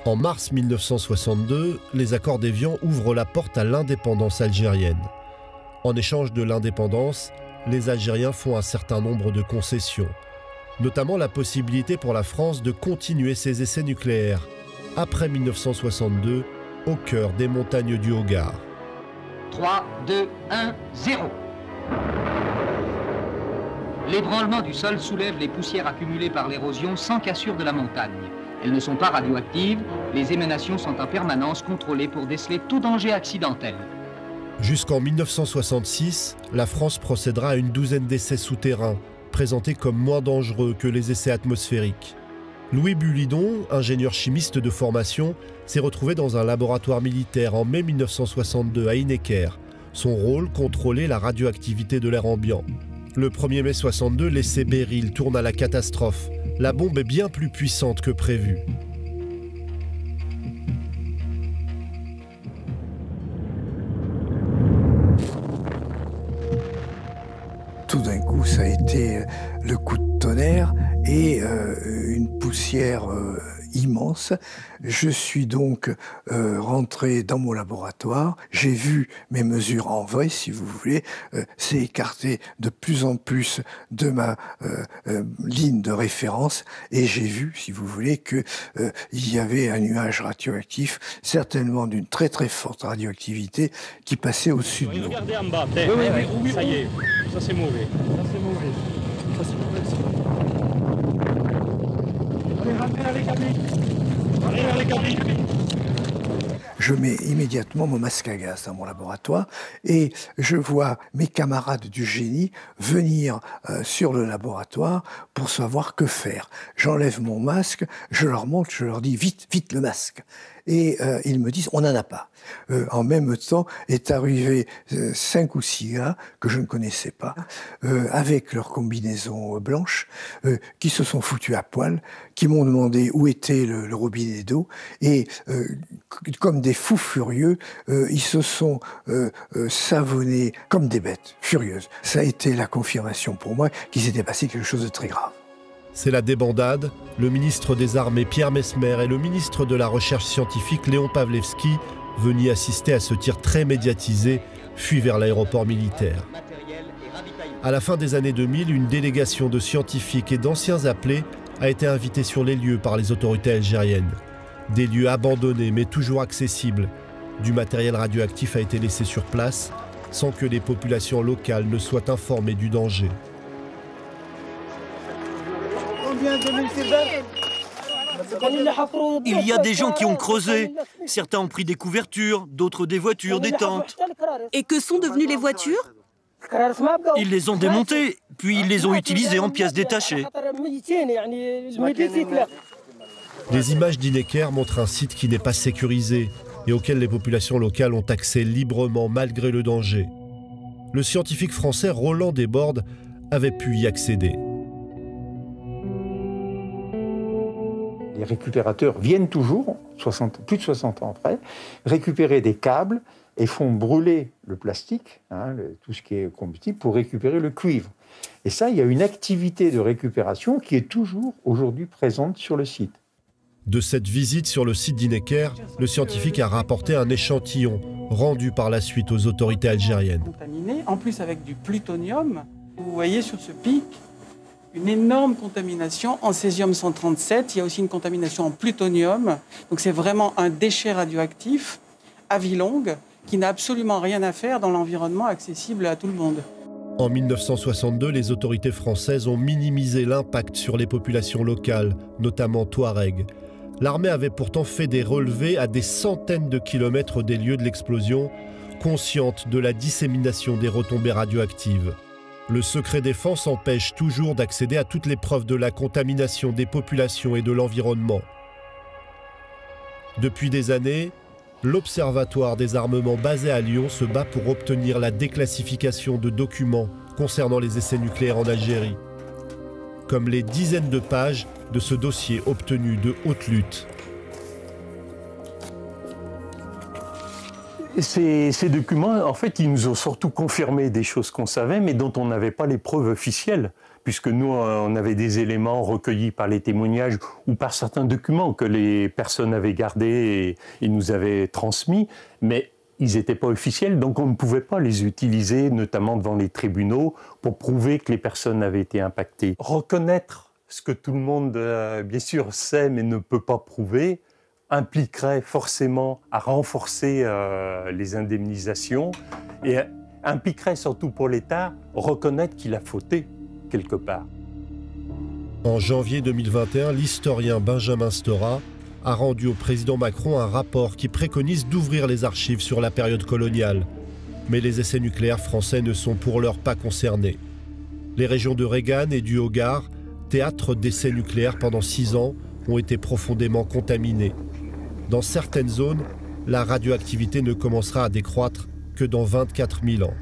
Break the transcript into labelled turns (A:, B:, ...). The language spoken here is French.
A: En mars 1962, les accords d'Évian ouvrent la porte à l'indépendance algérienne. En échange de l'indépendance, les Algériens font un certain nombre de concessions, notamment la possibilité pour la France de continuer ses essais nucléaires, après 1962, au cœur des montagnes du Hogar.
B: 3, 2, 1, 0. L'ébranlement du sol soulève les poussières accumulées par l'érosion sans cassure de la montagne. Elles ne sont pas radioactives, les émanations sont en permanence contrôlées pour déceler tout danger accidentel.
A: Jusqu'en 1966, la France procédera à une douzaine d'essais souterrains, présentés comme moins dangereux que les essais atmosphériques. Louis Bulidon, ingénieur chimiste de formation, s'est retrouvé dans un laboratoire militaire en mai 1962 à Hineker. Son rôle, contrôler la radioactivité de l'air ambiant. Le 1er mai 62, l'essai Beryl tourne à la catastrophe. La bombe est bien plus puissante que prévu.
C: Tout d'un coup, ça a été le coup de tonnerre et une poussière immense. Je suis donc rentré dans mon laboratoire. J'ai vu mes mesures en vrai, si vous voulez. C'est écarté de plus en plus de ma ligne de référence. Et j'ai vu, si vous voulez, qu'il y avait un nuage radioactif, certainement d'une très très forte radioactivité, qui passait au-dessus de nous.
D: Regardez en bas, oui, ça y est, ça c'est mauvais. Ça c'est mauvais. Ça c'est mauvais. Allez, rentrez dans les cabines. Allez dans les cabines.
C: Je mets immédiatement mon masque à gaz dans mon laboratoire et je vois mes camarades du génie venir sur le laboratoire pour savoir que faire. J'enlève mon masque, je leur montre, je leur dis vite, vite le masque. Et ils me disent on n'en a pas. En même temps est arrivé 5 ou 6 gars que je ne connaissais pas, avec leur combinaison blanche, qui se sont foutus à poil, qui m'ont demandé où était le robinet d'eau, et comme des fous furieux, ils se sont savonnés comme des bêtes furieuses. Ça a été la confirmation pour moi qu'il s'était passé quelque chose de très grave.
A: C'est la débandade. Le ministre des Armées Pierre Messmer et le ministre de la Recherche scientifique Léon Pavlevski, venus assister à ce tir très médiatisé, fuient vers l'aéroport militaire. À la fin des années 2000, une délégation de scientifiques et d'anciens appelés a été invitée sur les lieux par les autorités algériennes. Des lieux abandonnés mais toujours accessibles. Du matériel radioactif a été laissé sur place sans que les populations locales ne soient informées du danger.
E: Il y a des gens qui ont creusé. Certains ont pris des couvertures, d'autres des voitures, des tentes.
F: Et que sont devenues les voitures?
E: Ils les ont démontées, puis ils les ont utilisées en pièces détachées.
A: Les images d'Hineker montrent un site qui n'est pas sécurisé et auquel les populations locales ont accès librement malgré le danger. Le scientifique français Roland Desbordes avait pu y accéder.
G: Les récupérateurs viennent toujours, plus de 60 ans après, récupérer des câbles et font brûler le plastique, tout ce qui est combustible, pour récupérer le cuivre. Et ça, il y a une activité de récupération qui est toujours aujourd'hui présente sur le site.
A: De cette visite sur le site d'Hineker, le scientifique a rapporté un échantillon rendu par la suite aux autorités algériennes.
H: Contaminé, en plus avec du plutonium, vous voyez sur ce pic une énorme contamination en césium-137. Il y a aussi une contamination en plutonium. Donc c'est vraiment un déchet radioactif à vie longue qui n'a absolument rien à faire dans l'environnement accessible à tout le monde.
A: En 1962, les autorités françaises ont minimisé l'impact sur les populations locales, notamment Touareg. L'armée avait pourtant fait des relevés à des centaines de kilomètres des lieux de l'explosion, consciente de la dissémination des retombées radioactives. Le secret défense empêche toujours d'accéder à toutes les preuves de la contamination des populations et de l'environnement. Depuis des années, l'Observatoire des armements basé à Lyon se bat pour obtenir la déclassification de documents concernant les essais nucléaires en Algérie, comme les dizaines de pages de ce dossier obtenu de haute lutte.
I: Ces documents, en fait, ils nous ont surtout confirmé des choses qu'on savait, mais dont on n'avait pas les preuves officielles, puisque nous, on avait des éléments recueillis par les témoignages ou par certains documents que les personnes avaient gardés et nous avaient transmis, mais ils n'étaient pas officiels, donc on ne pouvait pas les utiliser, notamment devant les tribunaux, pour prouver que les personnes avaient été impactées. Reconnaître ce que tout le monde, bien sûr, sait, mais ne peut pas prouver, impliquerait forcément à renforcer les indemnisations et impliquerait surtout pour l'État reconnaître qu'il a fauté quelque part.
A: En janvier 2021, l'historien Benjamin Stora a rendu au président Macron un rapport qui préconise d'ouvrir les archives sur la période coloniale. Mais les essais nucléaires français ne sont pour l'heure pas concernés. Les régions de Regan et du Hogar, théâtre d'essais nucléaires pendant 6 ans, ont été profondément contaminées. Dans certaines zones, la radioactivité ne commencera à décroître que dans 24 000 ans.